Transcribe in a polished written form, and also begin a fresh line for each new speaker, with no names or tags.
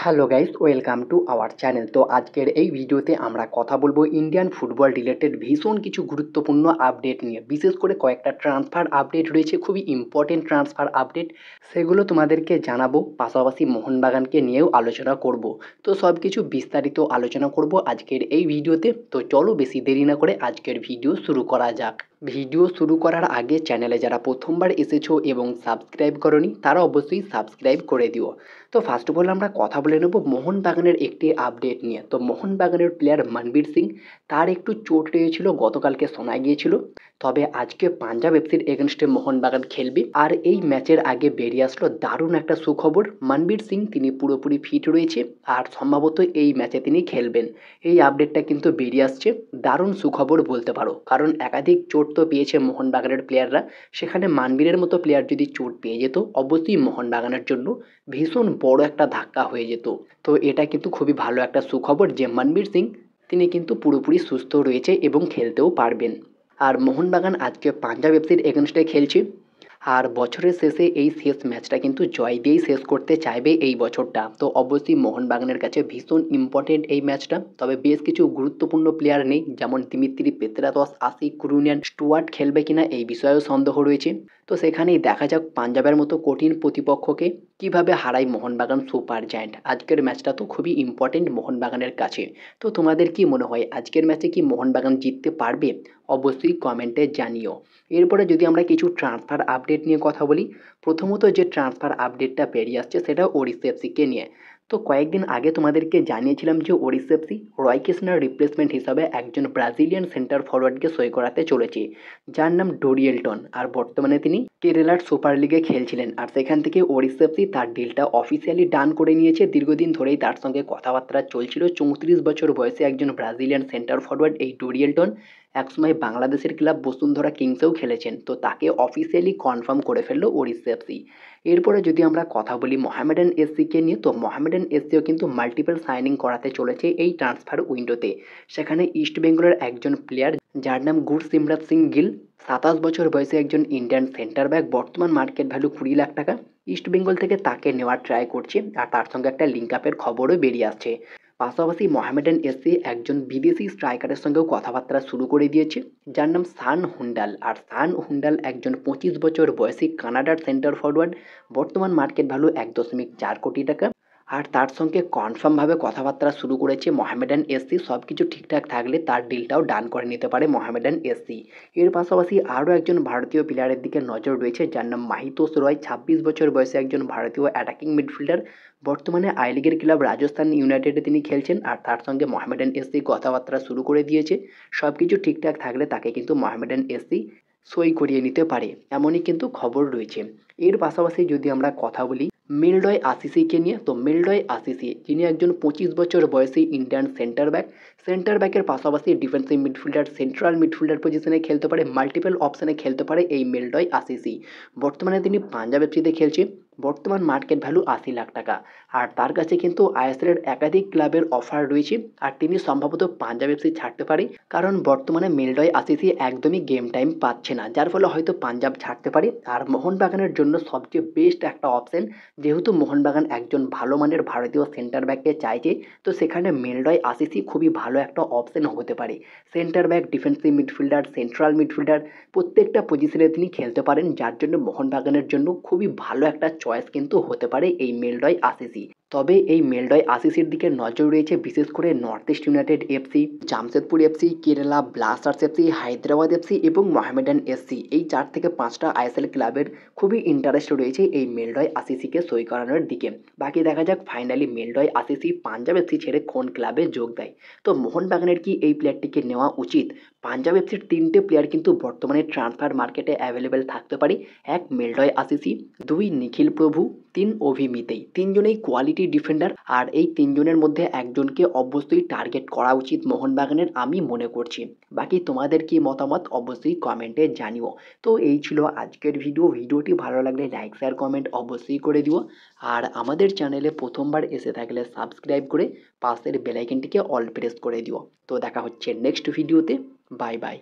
Hello guys, welcome to our channel. তো আজকের এই ভিডিওতে আমরা কথা বলবো ইন্ডিয়ান ফুটবল রিলেটেড ভীষণ কিছু গুরুত্বপূর্ণ আপডেট নিয়ে। বিশেষ করে কয়েকটা ট্রান্সফার আপডেট রয়েছে, খুবই ইম্পর্টেন্ট ট্রান্সফার আপডেট, সেগুলো তোমাদেরকে জানাবো। পাশাপাশি মোহনবাগানকে নিয়েও আলোচনা করব। তো সব কিছু বিস্তারিত আলোচনা করব আজকের এই ভিডিওতে। তো চলো বেশি দেরি না করে আজকের ভিডিও শুরু করা যাক। ভিডিও শুরু করার আগে চ্যানেলে যারা প্রথমবার এসেছো এবং সাবস্ক্রাইব করনি তারা অবশ্যই সাবস্ক্রাইব করে দিও। তো ফার্স্ট অফ অল আমরা কথা বলে নেব মোহনবাগানের একটি আপডেট নিয়ে। তো মোহনবাগানের প্লেয়ার মনবীর সিং, তার একটু চোট লেগেছিল, গতকালকে শোনা গিয়েছিল। তবে আজকে পাঞ্জাব এফসির এগেনস্টে মোহনবাগান খেলবে। আর এই ম্যাচের আগে বেরিয়ে আসলো দারুণ একটা সুখবর, মনবীর সিং তিনি পুরোপুরি ফিট রয়েছে আর সম্ভবত এই ম্যাচে তিনি খেলবেন। এই আপডেটটা কিন্তু বেরিয়ে আসছে, দারুণ সুখবর বলতে পারো। কারণ একাধিক চোট তো পেয়েছে মোহনবাগানের প্লেয়াররা, সেখানে মানবীরের মতো প্লেয়ার যদি চোট পেয়ে যেত অবশ্যই মোহনবাগানের জন্য ভীষণ বড় একটা ধাক্কা হয়ে যেত। তো এটা কিন্তু খুবই ভালো একটা সুখবর যে মনবীর সিং তিনি কিন্তু পুরোপুরি সুস্থ রয়েছে এবং খেলতেও পারবেন। আর মোহনবাগান আজকে পাঞ্জাব এফসির এগেনস্টে খেলছে। আর বছরের শেষে এই শেষ ম্যাচটা কিন্তু জয় দিয়েই শেষ করতে চাইবে এই বছরটা। তো অবশ্যই মোহনবাগানের কাছে ভীষণ ইম্পর্টেন্ট এই ম্যাচটা। তবে বেশ কিছু গুরুত্বপূর্ণ প্লেয়ার নেই, যেমন Dimitri Petratos, Ashique Kuruniyan, Stewart খেলবে কিনা এই বিষয়েও সন্দেহ রয়েছে। তো সেখানেই দেখা যাক পাঞ্জাবের মতো কঠিন প্রতিপক্ষকে কিভাবে হারায় মোহনবাগান সুপার জায়ান্ট। আজকের ম্যাচটা তো খুবই ইম্পর্টেন্ট মোহনবাগানের কাছে। তো তোমাদের কি মনে হয় আজকের ম্যাচে কি মোহনবাগান জিততে পারবে? অবশ্যই কমেন্টে জানিও। এরপরে যদি আমরা কিছু ট্রান্সফার আপডেট নিয়ে কথা বলি, প্রথমত যে ট্রান্সফার আপডেটটা বেরিয়ে আসছে সেটা ওড়িশা এফসিকে নিয়ে। তো কয়েকদিন আগে তোমাদেরকে জানিয়েছিলাম যে ওড়িশা এফসি রয় কৃষ্ণার রিপ্লেসমেন্ট হিসাবে একজন ব্রাজিলিয়ান সেন্টার ফরওয়ার্ডকে সই করাতে চলেছে, যার নাম ডোরিয়েলটন। আর বর্তমানে তিনি কেরালার সুপার লিগে খেলছিলেন। আর সেখান থেকে ওড়িশা এফসি তার ডিলটা অফিসিয়ালি ডান করে নিয়েছে। দীর্ঘদিন ধরেই তার সঙ্গে কথাবার্তা চলছিল। 34 বছর বয়সে একজন ব্রাজিলিয়ান সেন্টার ফরওয়ার্ড এই ডোরিয়েলটন একসময় বাংলাদেশের ক্লাব বসুন্ধরা কিংসেও খেলেছেন। তো তাকে অফিসিয়ালি কনফার্ম করে ফেললো ওড়িশা এফসি। এরপরে যদি আমরা কথা বলি মোহামেডান এসসিকে নিয়ে, তো মোহামেডান এসসিও কিন্তু মাল্টিপল সাইনিং করাতে চলেছে এই ট্রান্সফার উইন্ডোতে। সেখানে ইস্ট বেঙ্গলের একজন প্লেয়ার যার নাম গুরসিমরাত সিং গিল, 27 বছর বয়সে একজন ইন্ডিয়ান সেন্টার ব্যাক, বর্তমান মার্কেট ভ্যালু 20 লাখ টাকা। ইস্ট বেঙ্গল থেকে তাকে নেওয়ার ট্রাই করছে আর তার সঙ্গে একটা লিঙ্ক আপের খবরও বেরিয়ে আসছে। পাশাপাশি মোহামেডান এসসি একজন বিদেশি স্ট্রাইকারের সঙ্গেও কথাবার্তা শুরু করে দিয়েছে, যার নাম সান হুন্ডাল। আর সান হুন্ডাল একজন 25 বছর বয়সী কানাডার সেন্টার ফরওয়ার্ড, বর্তমান মার্কেট ভ্যালু 1.4 কোটি টাকা। আর তার সঙ্গে কনফার্মভাবে কথাবার্তা শুরু করেছে মোহামেডান এসসি। সব কিছু ঠিকঠাক থাকলে তার ডিলটাও ডান করে নিতে পারে মোহামেডান এসসি। এর পাশাপাশি আরও একজন ভারতীয় প্লেয়ারের দিকে নজর রয়েছে, যার নাম মাহিতোষ রয়। 26 বছর বয়সে একজন ভারতীয় অ্যাটাকিং মিডফিল্ডার, বর্তমানে আই লিগের ক্লাব রাজস্থান ইউনাইটেডে তিনি খেলছেন। আর তার সঙ্গে মোহামেডান এসসি কথাবার্তা শুরু করে দিয়েছে। সব কিছু ঠিকঠাক থাকলে তাকে কিন্তু মোহামেডান এসসি সই করিয়ে নিতে পারে, এমনই কিন্তু খবর রয়েছে। এর পাশাপাশি যদি আমরা কথা বলি মিলডয় আসিসিকে নিয়ে, তো মিলডয় আসিসি যিনি একজন 25 বছর বয়সী ইন্ডিয়ান সেন্টার ব্যাক। সেন্টার ব্যাকের পাশাপাশি ডিফেন্সিভ মিডফিল্ডার, সেন্ট্রাল মিডফিল্ডার পজিশনে খেলতে পারে, মাল্টিপল অপশানে খেলতে পারে এই মিলডয় আসিসি। বর্তমানে তিনি পাঞ্জাব এফসিতে খেলছে, বর্তমান মার্কেট ভ্যালু 80 লাখ টাকা। আর তার কাছে কিন্তু আইএসএলের একাধিক ক্লাবের অফার রয়েছে। আর তিনি সম্ভবত পাঞ্জাব এফসি ছাড়তে পারে, কারণ বর্তমানে মিলডয় আসিসি একদমই গেম টাইম পাচ্ছে না, যার ফলে হয়তো পাঞ্জাব ছাড়তে পারে। আর মোহনবাগানের জন্য সবচেয়ে বেস্ট একটা অপশন, যেহেতু মোহনবাগান একজন ভালো মানের ভারতীয় সেন্টার ব্যাককে চাইছে, তো সেখানে মিলডয় আসিসি খুবই ভালো একটা অপশন হতে পারে। Centre back, defensive midfielder, central midfielder প্রত্যেকটা পজিশনে তিনি খেলতে পারেন, যার জন্য মোহনবাগানের জন্য খুবই ভালো একটা চয়েস কিন্তু হতে পারে এই মিলডয় আসিসি। তবে এই মেলডয় আসিসির দিকে নজর রয়েছে বিশেষ করে north east United FC, Jamshedpur FC, Kerala Blasters FC, Hyderabad FC এবং মোহামেডান এসসি। এই 4 থেকে 5টা আইএসএল ক্লাবের খুবই ইন্টারেস্ট রয়েছে এই মেলডয় আসিসিকে সই করানোর দিকে। বাকি দেখা যাক ফাইনালি মেলডয় আসিসি পাঞ্জাব এফসি ছেড়ে কোন ক্লাবে যোগ দেয়। তো মোহনবাগানের কি এই প্লেয়ারটিকে নেওয়া উচিত? পাঞ্জাব এফসির 3টে প্লেয়ার কিন্তু বর্তমানে ট্রান্সফার মার্কেটে অ্যাভেলেবেল থাকতে পারে। 1 মেলডয় আসিসি, 2 নিখিল প্রভু, 3 অভিমিতেই। 3জনেই কোয়ালিটি ডিফেন্ডার। আর এই 3জনের মধ্যে একজনকে অবশ্যই টার্গেট করা উচিত মোহনবাগানের, আমি মনে করছি। বাকি তোমাদের কি মতামত অবশ্যই কমেন্টে জানিও। তো এই ছিল আজকের ভিডিওটি ভালো লাগলে লাইক শেয়ার কমেন্ট অবশ্যই করে দিও। আর আমাদের চ্যানেলে প্রথমবার এসে থাকলে সাবস্ক্রাইব করে পাশের বেল আইকনটিকে অল প্রেস করে দিও। তো দেখা হচ্ছে নেক্সট ভিডিওতে। Bye bye.